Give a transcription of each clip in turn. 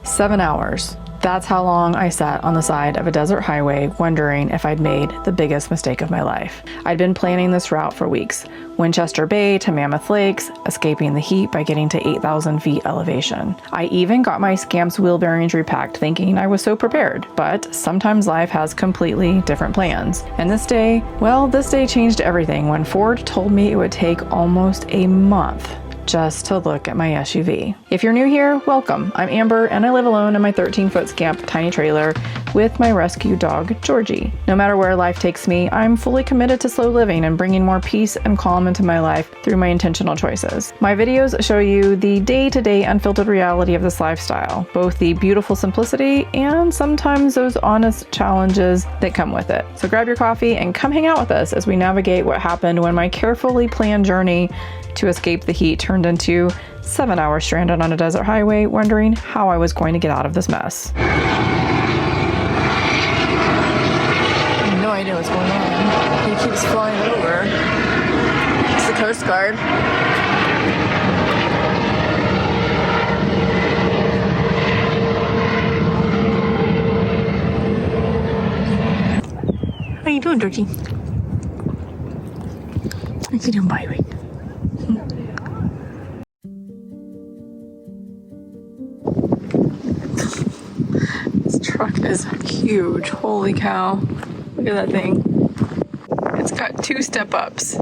7 hours. That's how long I sat on the side of a desert highway wondering if I'd made the biggest mistake of my life. I'd been planning this route for weeks. Winchester Bay to Mammoth Lakes, escaping the heat by getting to 8,000 feet elevation. I even got my Scamps wheel bearings repacked thinking I was so prepared, but sometimes life has completely different plans. And this day changed everything when Ford told me it would take almost a month just to look at my SUV. If you're new here, welcome. I'm Amber and I live alone in my 13-foot Scamp tiny trailer with my rescue dog, Georgie. No matter where life takes me, I'm fully committed to slow living and bringing more peace and calm into my life through my intentional choices. My videos show you the day-to-day unfiltered reality of this lifestyle, both the beautiful simplicity and sometimes those honest challenges that come with it. So grab your coffee and come hang out with us as we navigate what happened when my carefully planned journey to escape the heat turned into 7 hours stranded on a desert highway, wondering how I was going to get out of this mess. I have no idea what's going on. He keeps flying over. It's the Coast Guard. How you doing, Georgie? How you doing, baby? This truck is huge. Holy cow. Look at that thing. It's got 2 step-ups.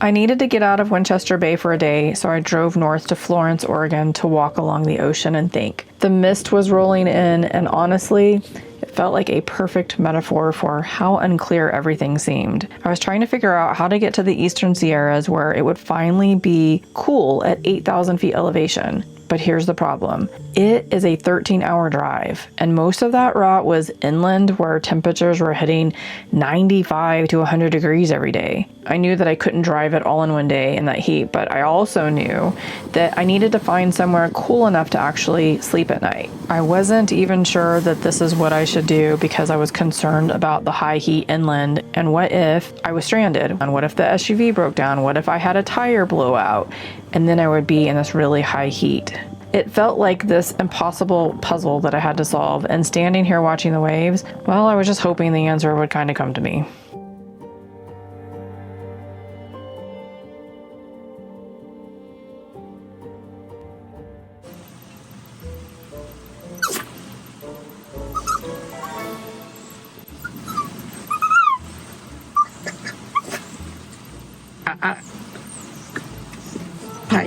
I needed to get out of Winchester Bay for a day, so I drove north to Florence, Oregon to walk along the ocean and think. The mist was rolling in, and honestly, it felt like a perfect metaphor for how unclear everything seemed. I was trying to figure out how to get to the Eastern Sierras where it would finally be cool at 8,000 feet elevation. But here's the problem. It is a 13-hour drive, and most of that route was inland where temperatures were hitting 95 to 100 degrees every day. I knew that I couldn't drive it all in one day in that heat, but I also knew that I needed to find somewhere cool enough to actually sleep at night. I wasn't even sure that this is what I should do because I was concerned about the high heat inland, and what if I was stranded? And what if the SUV broke down? What if I had a tire blowout? And then I would be in this really high heat. It felt like this impossible puzzle that I had to solve, and standing here watching the waves, well, I was just hoping the answer would kind of come to me.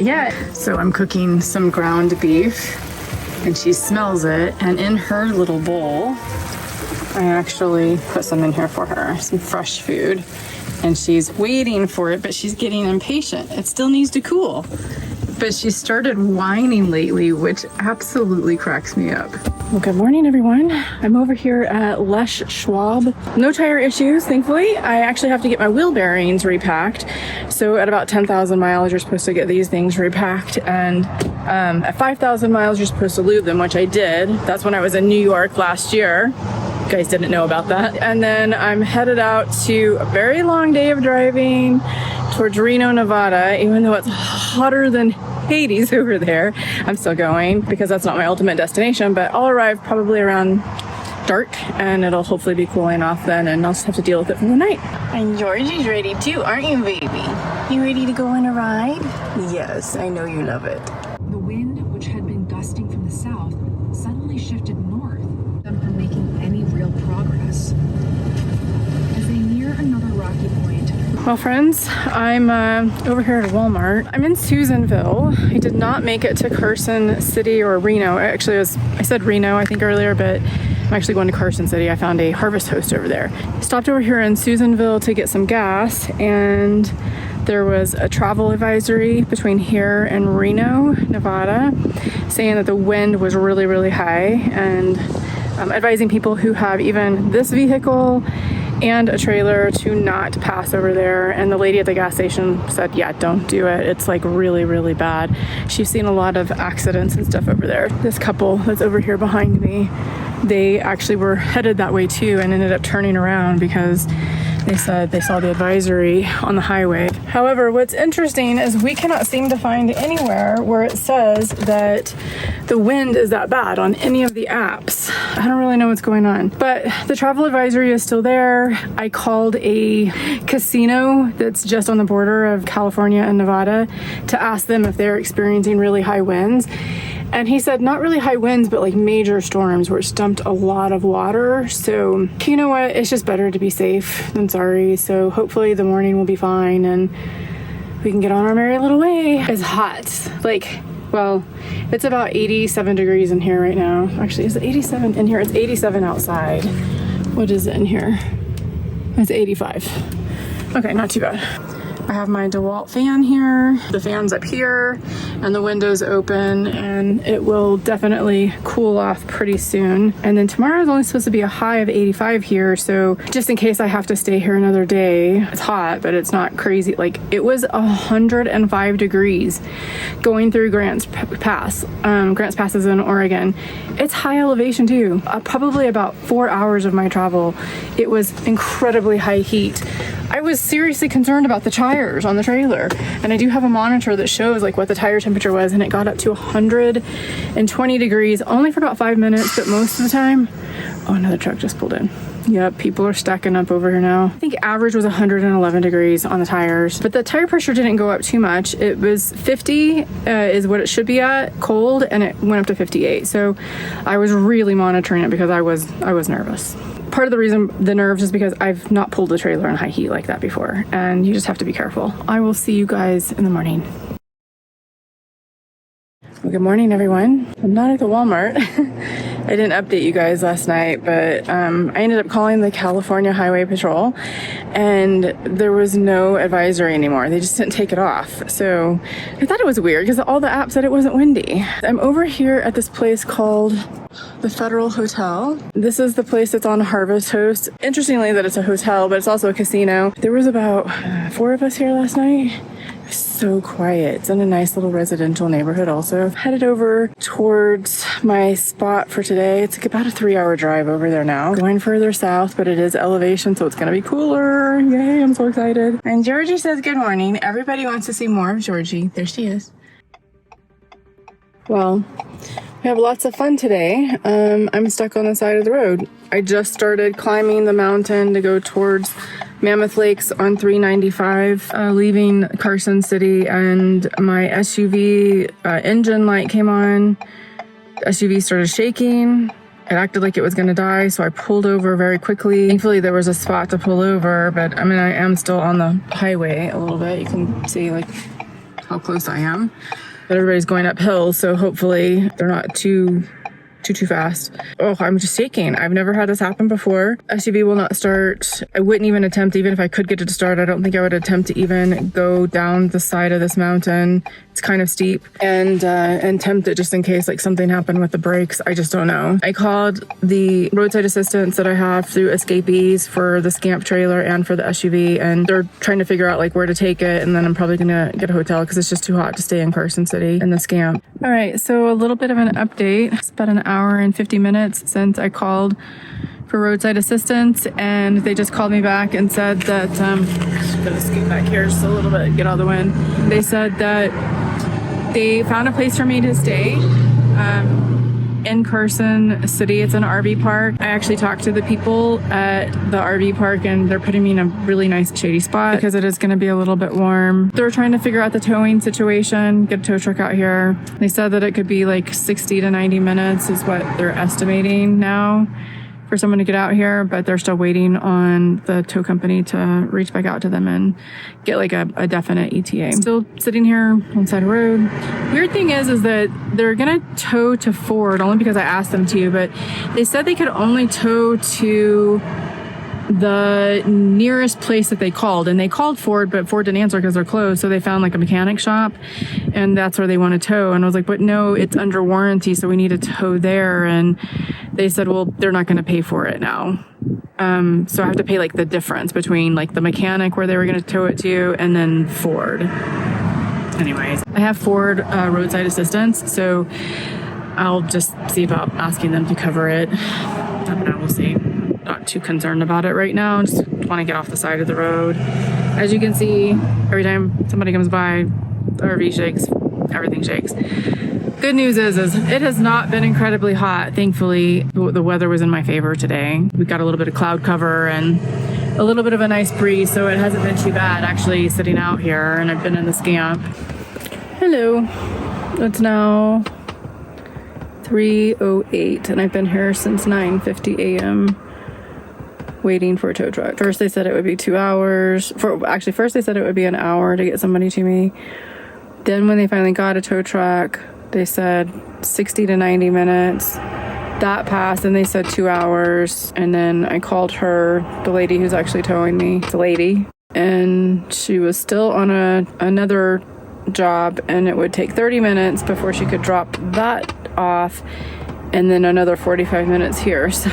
Yeah, so I'm cooking some ground beef and she smells it, and in her little bowl I actually put some in here for her, some fresh food, and she's waiting for it, but she's getting impatient. It still needs to cool, but she started whining lately, which absolutely cracks me up. Well, good morning, everyone. I'm over here at Les Schwab. No tire issues, thankfully. I actually have to get my wheel bearings repacked. So at about 10,000 miles, you're supposed to get these things repacked. And at 5,000 miles, you're supposed to lube them, which I did. That's when I was in New York last year. You guys didn't know about that. And then I'm headed out to a very long day of driving towards Reno, Nevada, even though it's hotter than Hades over there. I'm still going because that's not my ultimate destination, but I'll arrive probably around dark and it'll hopefully be cooling off then, and I'll just have to deal with it for the night. And Georgie's ready too, aren't you, baby? You ready to go on a ride? Yes, I know you love it. The wind, which had been gusting from the south, suddenly shifted north, them from making any real progress. As they near another rocky point. Well, friends, I'm over here at Walmart. I'm in Susanville. I did not make it to Carson City or Reno. I said Reno, I think earlier, but I'm actually going to Carson City. I found a Harvest Host over there. Stopped over here in Susanville to get some gas, and there was a travel advisory between here and Reno, Nevada, saying that the wind was really, really high, and advising people who have even this vehicle and a trailer to not pass over there. And the lady at the gas station said, yeah, don't do it. It's like really, really bad. She's seen a lot of accidents and stuff over there. This couple that's over here behind me, they actually were headed that way too and ended up turning around because They said they saw the advisory on the highway. However, what's interesting is we cannot seem to find anywhere where it says that the wind is that bad on any of the apps. I don't really know what's going on, but the travel advisory is still there. I called a casino that's just on the border of California and Nevada to ask them if they're experiencing really high winds. And he said not really high winds, but like major storms where it's dumped a lot of water. So you know what? It's just better to be safe than sorry. So hopefully the morning will be fine and we can get on our merry little way. It's hot. Like, well, it's about 87 degrees in here right now. Actually, is it 87 in here? It's 87 outside. What is it in here? It's 85. Okay, not too bad. I have my DeWalt fan here, the fan's up here, and the window's open, and it will definitely cool off pretty soon. And then tomorrow is only supposed to be a high of 85 here, so just in case I have to stay here another day. It's hot, but it's not crazy. Like, it was 105 degrees going through Grants Pass. Grants Pass is in Oregon. It's high elevation too. Probably about 4 hours of my travel, it was incredibly high heat. I was seriously concerned about the tires on the trailer, and I do have a monitor that shows like what the tire temperature was, and it got up to 120 degrees only for about 5 minutes, but most of the time. Oh, another truck just pulled in. Yep, people are stacking up over here now. I think average was 111 degrees on the tires, but the tire pressure didn't go up too much. It was 50 is what it should be at, cold, and it went up to 58. So I was really monitoring it because I was nervous. Part of the reason the nerves is because I've not pulled the trailer in high heat like that before, and you just have to be careful. I will see you guys in the morning. Well, good morning, everyone. I'm not at the Walmart. I didn't update you guys last night, but I ended up calling the California Highway Patrol, and there was no advisory anymore. They just didn't take it off. So I thought it was weird because all the apps said it wasn't windy. I'm over here at this place called the Federal Hotel. This is the place that's on Harvest Host. Interestingly that it's a hotel, but it's also a casino. There was about 4 of us here last night. So quiet. It's in a nice little residential neighborhood also. Headed over towards my spot for today. It's like about a 3-hour drive over there now. Going further south, but it is elevation, so it's gonna be cooler. Yay, I'm so excited. And Georgie says good morning. Everybody wants to see more of Georgie. There she is. Well, we have lots of fun today. I'm stuck on the side of the road. I just started climbing the mountain to go towards Mammoth Lakes on 395, leaving Carson City, and my SUV engine light came on. SUV started shaking. It acted like it was gonna die, so I pulled over very quickly. Thankfully, there was a spot to pull over, but I mean, I am still on the highway a little bit. You can see like how close I am. But everybody's going uphill, so hopefully they're not too fast. Oh, I'm just shaking. I've never had this happen before. SUV will not start. I wouldn't even attempt, even if I could get it to start, I don't think I would attempt to even go down the side of this mountain. It's kind of steep, and tempt it just in case like something happened with the brakes. I just don't know. I called the roadside assistance that I have through Escapees for the Scamp trailer and for the SUV, and they're trying to figure out like where to take it, and then I'm probably gonna get a hotel because it's just too hot to stay in Carson City in the Scamp. All right, so a little bit of an update. It's about an hour and 50 minutes since I called for roadside assistance, and they just called me back and said that just gonna scoot back here just a little bit, get all the wind. They said that they found a place for me to stay in Carson City. It's an RV park. I actually talked to the people at the RV park, and they're putting me in a really nice shady spot because it is going to be a little bit warm. They're trying to figure out the towing situation, get a tow truck out here. They said that it could be like 60 to 90 minutes is what they're estimating now for someone to get out here, but they're still waiting on the tow company to reach back out to them and get like a definite ETA. Still sitting here on the side of the road. Weird thing is that they're gonna tow to Ford only because I asked them to, but they said they could only tow to the nearest place that they called, and they called Ford, but Ford didn't answer because they're closed, so they found like a mechanic shop, and that's where they want to tow. And I was like, but no, it's under warranty, so we need to tow there. And they said, well, they're not going to pay for it now, so I have to pay like the difference between like the mechanic where they were going to tow it to and then Ford. Anyways, I have Ford roadside assistance, so I'll just see about asking them to cover it. I don't know, we'll see. not too concerned about it right now. Just want to get off the side of the road. As you can see, every time somebody comes by, the RV shakes, everything shakes. Good news is it has not been incredibly hot. Thankfully, the weather was in my favor today. We got a little bit of cloud cover and a little bit of a nice breeze, so it hasn't been too bad actually sitting out here, and I've been in the scamp. Hello. It's now 3:08 and I've been here since 9:50 a.m. waiting for a tow truck. First they said it would be 2 hours. First they said it would be an hour to get somebody to me. Then when they finally got a tow truck, they said 60 to 90 minutes. That passed and they said 2 hours. And then I called her, the lady who's actually towing me, the lady, and she was still on another job, and it would take 30 minutes before she could drop that off, and then another 45 minutes here. So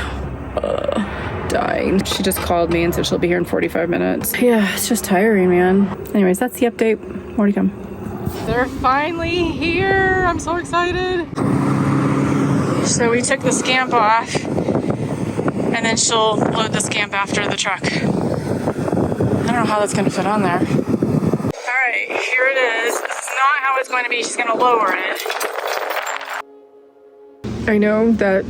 dying. She just called me and said she'll be here in 45 minutes. Yeah, it's just tiring, man. Anyways, that's the update. More to come. They're finally here. I'm so excited. So we took the scamp off, and then she'll load the scamp after the truck. I don't know how that's gonna fit on there. All right, here it is. This is not how it's going to be. She's gonna lower it. I know that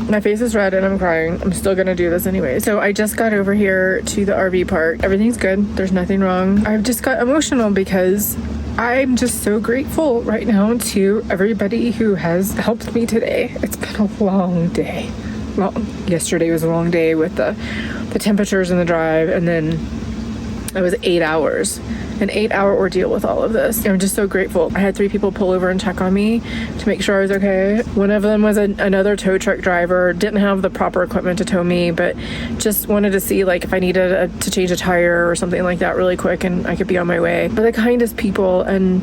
my face is red and I'm crying. I'm still gonna do this anyway. So I just got over here to the RV park. Everything's good. There's nothing wrong. I've just got emotional because I'm just so grateful right now to everybody who has helped me today. It's been a long day. Well, yesterday was a long day with the temperatures and the drive, and then it was 8 hours. An 8-hour ordeal with all of this. I'm just so grateful. I had 3 people pull over and check on me to make sure I was okay. One of them was another tow truck driver, didn't have the proper equipment to tow me, but just wanted to see like if I needed to change a tire or something like that really quick and I could be on my way. But the kindest people, and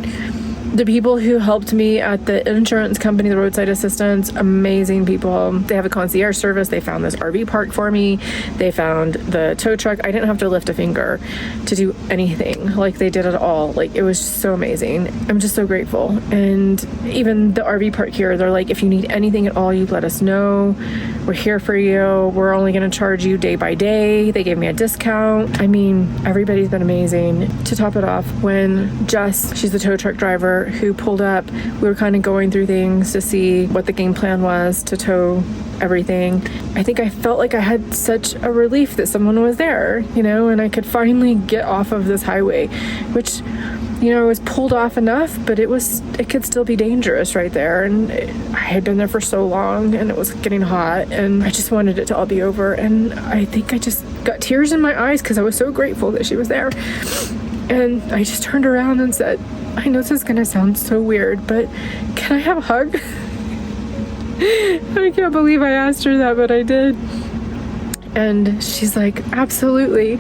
the people who helped me at the insurance company, the roadside assistance, amazing people. They have a concierge service. They found this RV park for me. They found the tow truck. I didn't have to lift a finger to do anything. Like, they did it all. Like, it was just so amazing. I'm just so grateful. And even the RV park here, they're like, if you need anything at all, you let us know. We're here for you. We're only going to charge you day by day. They gave me a discount. I mean, everybody's been amazing. To top it off, when Jess, she's the tow truck driver who pulled up, we were kind of going through things to see what the game plan was to tow everything. I think I felt like I had such a relief that someone was there, you know, and I could finally get off of this highway, which, you know, was pulled off enough, but it could still be dangerous right there. And I had been there for so long and it was getting hot and I just wanted it to all be over. And I think I just got tears in my eyes because I was so grateful that she was there. And I just turned around and said, I know this is gonna sound so weird, but can I have a hug? I can't believe I asked her that, but I did. And she's like, absolutely.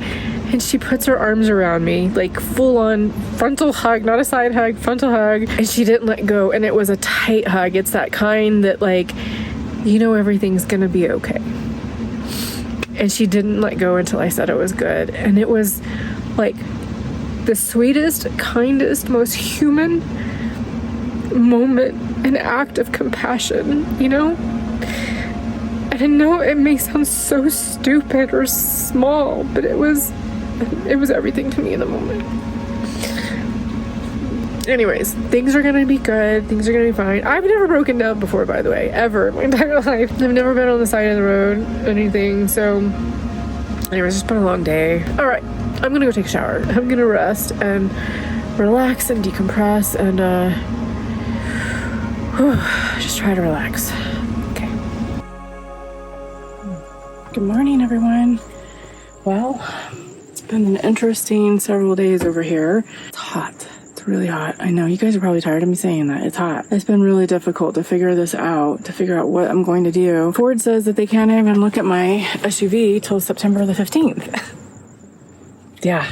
And she puts her arms around me, like full on frontal hug, not a side hug, frontal hug. And she didn't let go. And it was a tight hug. It's that kind that, like, you know, everything's gonna be okay. And she didn't let go until I said it was good. And it was like the sweetest, kindest, most human moment, an act of compassion, you know? And I know it may sound so stupid or small, but it was everything to me in the moment. Anyways, things are gonna be good. Things are gonna be fine. I've never broken down before, by the way, ever in my entire life. I've never been on the side of the road, anything. So anyways, it's been a long day. All right, I'm gonna go take a shower. I'm gonna rest and relax and decompress and just try to relax. Okay. Good morning, everyone. Well, it's been an interesting several days over here. It's hot. It's really hot. I know you guys are probably tired of me saying that. It's hot. It's been really difficult to figure this out, to figure out what I'm going to do. Ford says that they can't even look at my SUV till September the 15th. Yeah.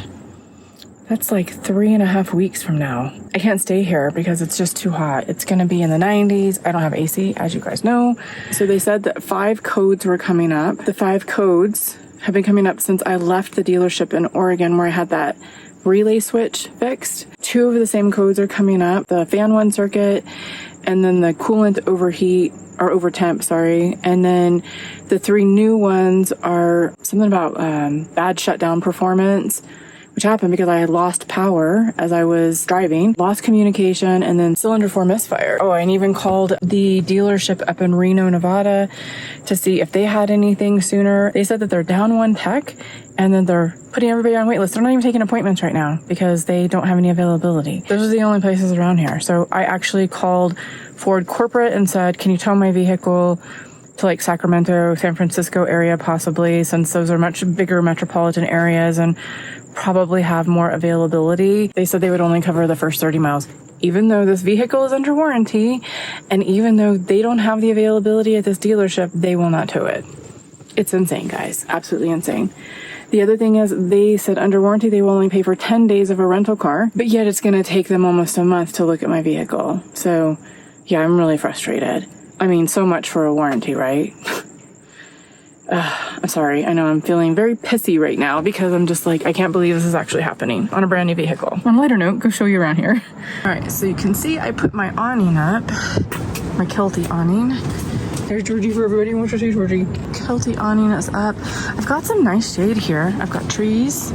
That's like 3.5 weeks from now. I can't stay here because it's just too hot. It's gonna be in the 90s. I don't have AC, as you guys know. So they said that 5 codes were coming up. The 5 codes have been coming up since I left the dealership in Oregon where I had that relay switch fixed. 2 of the same codes are coming up. The fan 1 circuit and then the coolant overheat or over temp, sorry. And then the 3 new ones are something about bad shutdown performance, which happened because I had lost power as I was driving, lost communication, and then cylinder 4 misfire. Oh, and even called the dealership up in Reno, Nevada to see if they had anything sooner. They said that they're down 1 tech and then they're putting everybody on wait list. They're not even taking appointments right now because they don't have any availability. Those are the only places around here. So I actually called Ford corporate and said, can you tow my vehicle to like Sacramento, San Francisco area possibly, since those are much bigger metropolitan areas and probably have more availability. They said they would only cover the first 30 miles. Even though this vehicle is under warranty, and even though they don't have the availability at this dealership, they will not tow it. It's insane, guys. Absolutely insane. The other thing is they said under warranty, they will only pay for 10 days of a rental car, but yet it's going to take them almost a month to look at my vehicle. So yeah, I'm really frustrated. I mean, so much for a warranty, right? I'm sorry. I know I'm feeling very pissy right now because I'm just like, I can't believe this is actually happening on a brand new vehicle. On a lighter note, go show you around here. All right, so you can see I put my awning up, my Kelty awning. There's Georgie for everybody who wants to see Georgie. Kelty awning is up. I've got some nice shade here. I've got trees,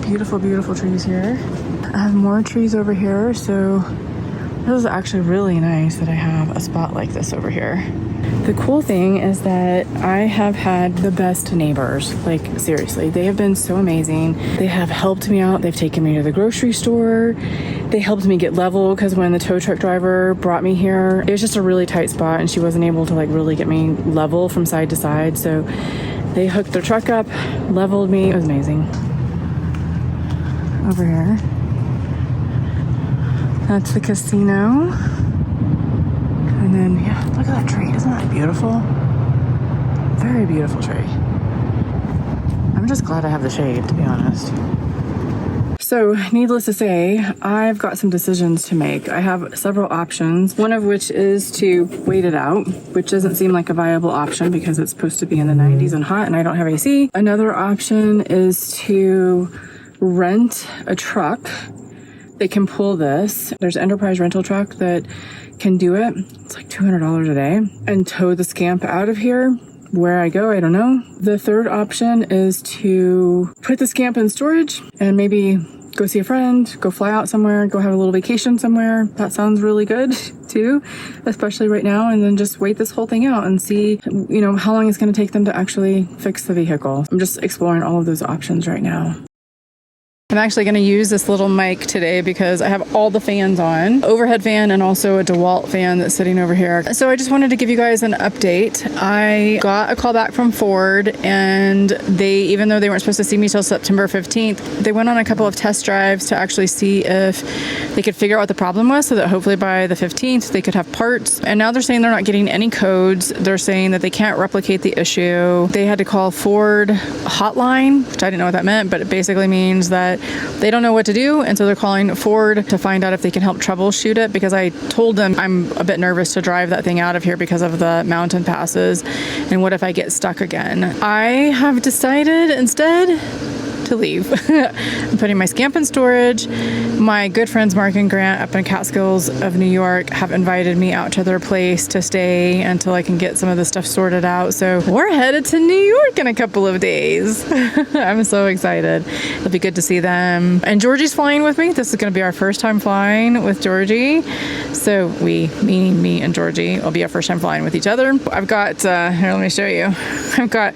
beautiful, beautiful trees here. I have more trees over here, so this is actually really nice that I have a spot like this over here. The cool thing is that I have had the best neighbors. Like, seriously, they have been so amazing. They have helped me out. They've taken me to the grocery store. They helped me get level because when the tow truck driver brought me here, it was just a really tight spot and she wasn't able to like really get me level from side to side. So they hooked their truck up, leveled me. It was amazing. Over here, that's the casino. And then, yeah, look at that tree. Isn't that beautiful? Very beautiful tree. I'm just glad I have the shade, to be honest. So, needless to say, I've got some decisions to make. I have several options, one of which is to wait it out, which doesn't seem like a viable option because it's supposed to be in the 90s and hot and I don't have AC. Another option is to rent a truck. They can pull this. There's an enterprise rental truck that can do it. It's like $200 a day and tow the scamp out of here. Where I go, I don't know. The third option is to put the scamp in storage and maybe go see a friend, go fly out somewhere, go have a little vacation somewhere. That sounds really good too, especially right now. And then just wait this whole thing out and see, you know, how long it's going to take them to actually fix the vehicle. I'm just exploring all of those options right now. I'm actually going to use this little mic today because I have all the fans on, overhead fan and also a DeWalt fan that's sitting over here. So I just wanted to give you guys an update. I got a call back from Ford and they, even though they weren't supposed to see me till September 15th, they went on a couple of test drives to actually see if they could figure out what the problem was so that hopefully by the 15th they could have parts. And now they're saying they're not getting any codes. They're saying that they can't replicate the issue. They had to call Ford hotline, which I didn't know what that meant, but it basically means that they don't know what to do, and so they're calling Ford to find out if they can help troubleshoot it, because I told them I'm a bit nervous to drive that thing out of here because of the mountain passes, and what if I get stuck again. I have decided instead to leave. I'm putting my scamp in storage. My good friends Mark and Grant up in Catskills of New York have invited me out to their place to stay until I can get some of this stuff sorted out. So we're headed to New York in a couple of days. I'm so excited. It'll be good to see them. And Georgie's flying with me. This is going to be our first time flying with Georgie. So we, meaning me and Georgie, will be our first time flying with each other. I've got, here, let me show you. I've got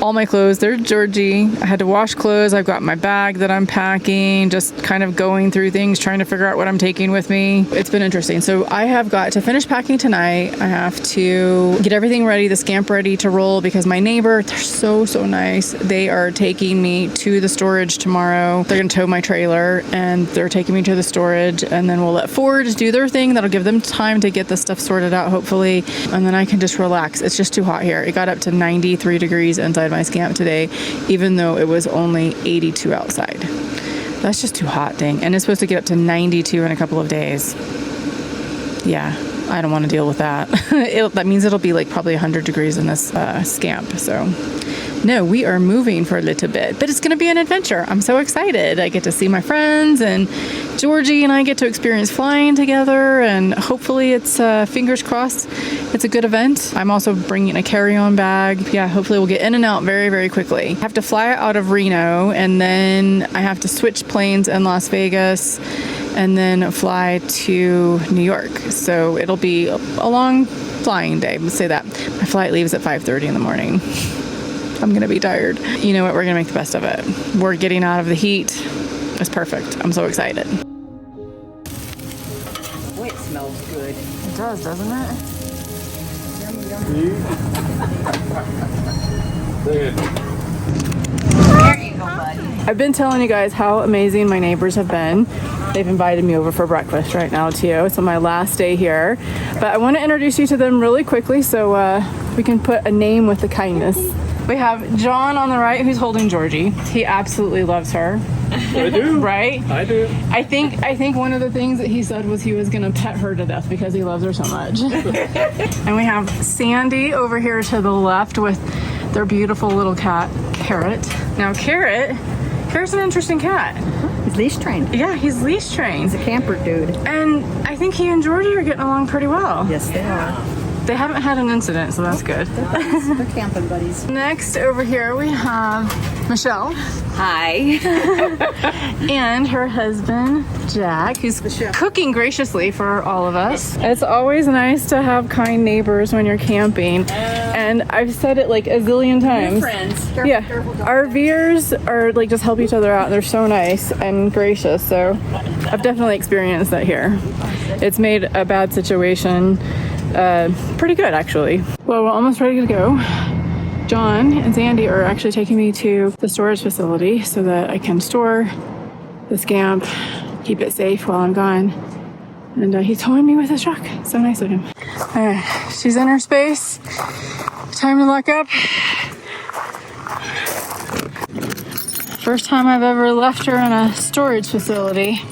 all my clothes. There's Georgie. I had to wash clothes. I've got my bag that I'm packing, just kind of going through things, trying to figure out what I'm taking with me. It's been interesting. So I have got to finish packing tonight. I have to get everything ready, the scamp ready to roll, because my neighbor, they're so nice. They are taking me to the storage tomorrow. They're going to tow my trailer and they're taking me to the storage, and then we'll let Ford do their thing. That'll give them time to get this stuff sorted out, hopefully. And then I can just relax. It's just too hot here. It got up to 93 degrees inside my scamp today, even though it was only 82 outside. That's just too hot, dang. And it's supposed to get up to 92 in a couple of days. Yeah, I don't want to deal with that. That means it'll be like probably 100 degrees in this scamp. So No, we are moving for a little bit, but it's going to be an adventure. I'm so excited. I get to see my friends, and Georgie and I get to experience flying together, and hopefully it's, fingers crossed, it's a good event. I'm also bringing a carry-on bag. Yeah, hopefully we'll get in and out very, very quickly. I have to fly out of Reno, and then I have to switch planes in Las Vegas, and then fly to New York. So it'll be a long flying day, let's say that. My flight leaves at 5:30 in the morning. I'm gonna be tired. You know what, we're gonna make the best of it. We're getting out of the heat. It's perfect. I'm so excited. Boy, it smells good. It does, doesn't it? There you go, buddy. I've been telling you guys how amazing my neighbors have been. They've invited me over for breakfast right now too. It's on my last day here. But I want to introduce you to them really quickly so we can put a name with the kindness. We have John on the right, who's holding Georgie. He absolutely loves her. I do. Right? I do. I think one of the things that he said was he was gonna pet her to death because he loves her so much. And we have Sandy over here to the left with their beautiful little cat, Carrot. Now Carrot's an interesting cat. He's leash trained. Yeah, he's leash trained. He's a camper dude. And I think he and Georgie are getting along pretty well. Yes, they are. They haven't had an incident, so that's good. They're camping buddies. Next over here we have Michelle. Hi. And her husband, Jack, who's cooking graciously for all of us. It's always nice to have kind neighbors when you're camping. And I've said it like a zillion times. Friends. Yeah, RVers are like just help each other out. They're so nice and gracious. So I've definitely experienced that here. It's made a bad situation pretty good, actually. Well, we're almost ready to go. John and Sandy are actually taking me to the storage facility so that I can store the scamp, keep it safe while I'm gone. And he's towing me with his truck. So nice of him. She's in her space. Time to lock up. First time I've ever left her in a storage facility.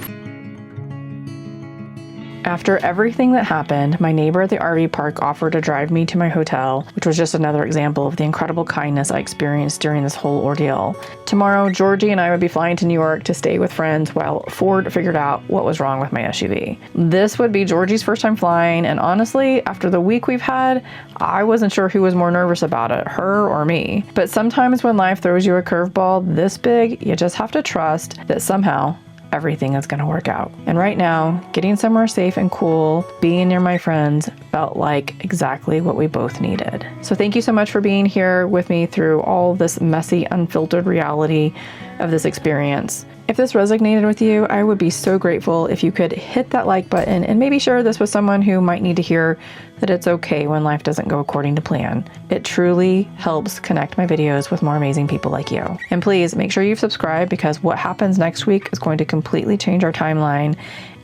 After everything that happened, my neighbor at the RV park offered to drive me to my hotel, which was just another example of the incredible kindness I experienced during this whole ordeal. Tomorrow, Georgie and I would be flying to New York to stay with friends while Ford figured out what was wrong with my SUV. This would be Georgie's first time flying, and honestly, after the week we've had, I wasn't sure who was more nervous about it, her or me. But sometimes when life throws you a curveball this big, you just have to trust that somehow everything is going to work out. And right now, getting somewhere safe and cool, being near my friends felt like exactly what we both needed. So thank you so much for being here with me through all this messy, unfiltered reality of this experience. If this resonated with you, I would be so grateful if you could hit that like button and maybe share this with someone who might need to hear that it's okay when life doesn't go according to plan. It truly helps connect my videos with more amazing people like you. And please make sure you've subscribed, because what happens next week is going to completely change our timeline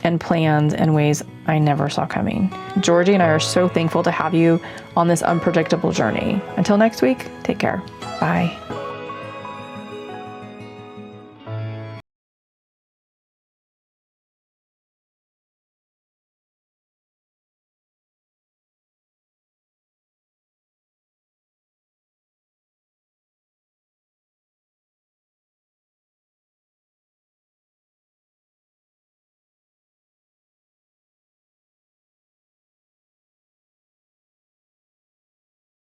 and plans in ways I never saw coming. Georgie and I are so thankful to have you on this unpredictable journey. Until next week, take care. Bye.